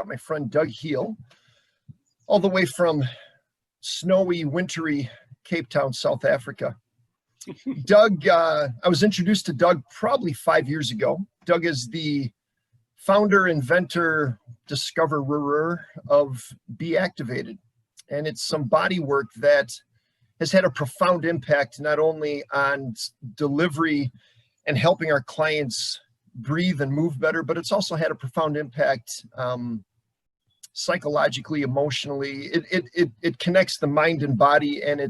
my friend Doug Heel, all the way from snowy, wintry Cape Town, South Africa. Doug, I was introduced to Doug probably 5 years ago. Doug is the founder, inventor, discoverer of Be Activated. And it's some body work that has had a profound impact, not only on delivery and helping our clients breathe and move better, but it's also had a profound impact psychologically, emotionally. It connects the mind and body, and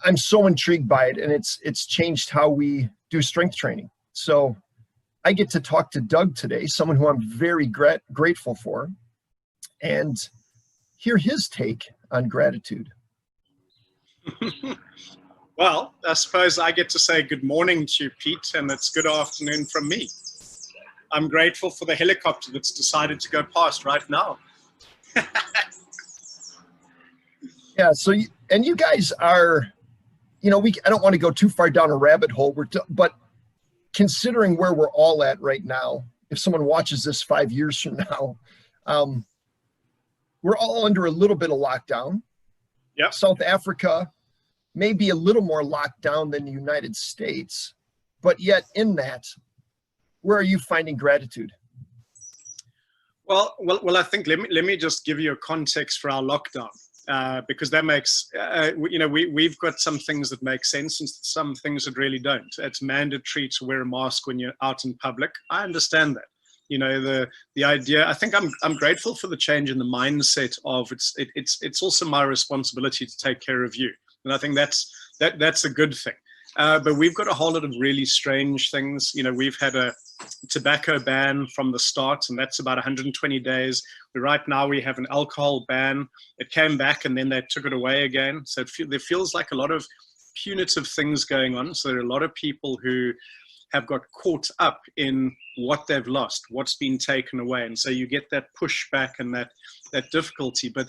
I'm so intrigued by it, and it's changed how we do strength training. So I get to talk to Doug today, someone who I'm very grateful for, and hear his take on gratitude. Well, I suppose I get to say good morning to you, Pete, and it's good afternoon from me. I'm grateful for the helicopter that's decided to go past right now. Yeah, so, and you guys are, I don't want to go too far down a rabbit hole, but considering where we're all at right now, if someone watches this 5 years from now, we're all under a little bit of lockdown. Yep. South Africa may be a little more locked down than the United States, but yet in that, where are you finding gratitude? Well, I think let me just give you a context for our lockdown, because that makes, we've got some things that make sense and some things that really don't. It's mandatory to wear a mask when you're out in public. I understand that. The idea, I think I'm grateful for the change in the mindset of it's also my responsibility to take care of you. And I think that's a good thing. But we've got a whole lot of really strange things. We've had a tobacco ban from the start, and that's about 120 days. Right now we have an alcohol ban. It came back and then they took it away again. So there feels like a lot of punitive things going on. So there are a lot of people who have got caught up in what they've lost, what's been taken away. And so you get that pushback and that difficulty. But,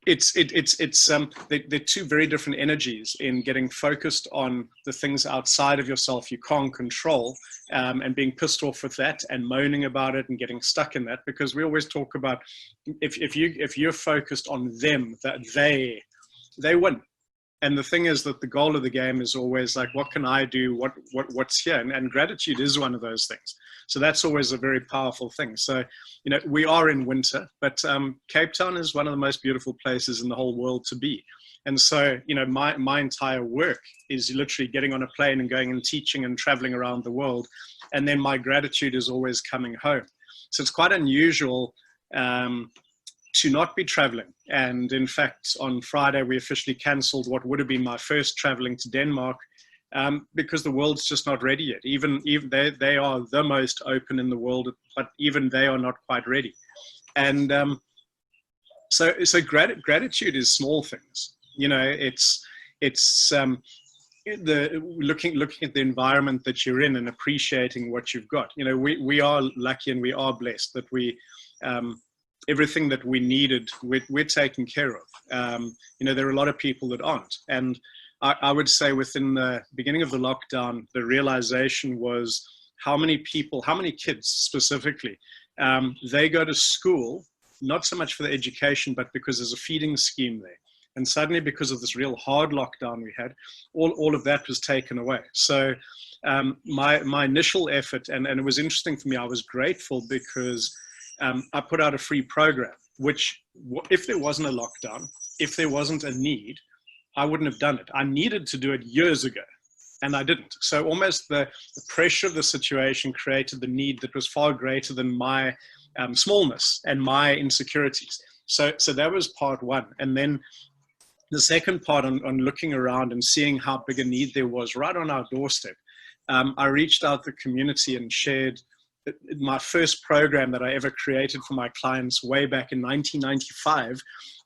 they're two very different energies in getting focused on the things outside of yourself you can't control, and being pissed off with that and moaning about it and getting stuck in that, because we always talk about if you're focused on them, that they win. And the thing is that the goal of the game is always like, what can I do? What's here? And gratitude is one of those things. So that's always a very powerful thing. So, we are in winter, but Cape Town is one of the most beautiful places in the whole world to be. And so, my entire work is literally getting on a plane and going and teaching and traveling around the world. And then my gratitude is always coming home. So it's quite unusual to not be traveling. And in fact, on Friday, we officially canceled what would have been my first traveling to Denmark, because the world's just not ready yet. Even they are the most open in the world, but even they are not quite ready. And so gratitude is small things. It's looking at the environment that you're in and appreciating what you've got. We are lucky and we are blessed that we everything that we needed, we're taken care of. There are a lot of people that aren't. And I would say within the beginning of the lockdown, the realization was how many kids specifically, they go to school, not so much for the education, but because there's a feeding scheme there. And suddenly, because of this real hard lockdown we had, all of that was taken away. So my initial effort, and it was interesting for me, I was grateful because I put out a free program, which if there wasn't a lockdown, if there wasn't a need, I wouldn't have done it. I needed to do it years ago, and I didn't. So almost the pressure of the situation created the need that was far greater than my smallness and my insecurities. So that was part one. And then the second part on looking around and seeing how big a need there was right on our doorstep, I reached out to the community and shared my first program that I ever created for my clients way back in 1995.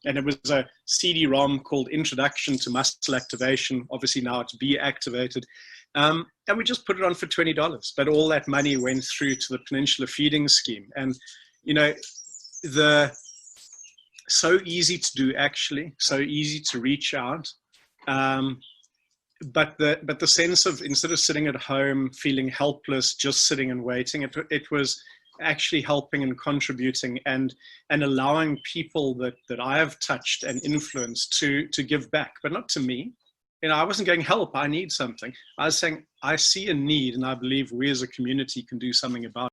And it was a CD-ROM called Introduction to Muscle Activation. Obviously now it's Be Activated. And we just put it on for $20, but all that money went through to the Peninsula Feeding Scheme. And, so easy to do, actually, so easy to reach out. But the sense of, instead of sitting at home feeling helpless, just sitting and waiting, it was actually helping and contributing and allowing people that I have touched and influenced to give back, but not to me. I wasn't going, help, I need something. I was saying, I see a need and I believe we as a community can do something about it.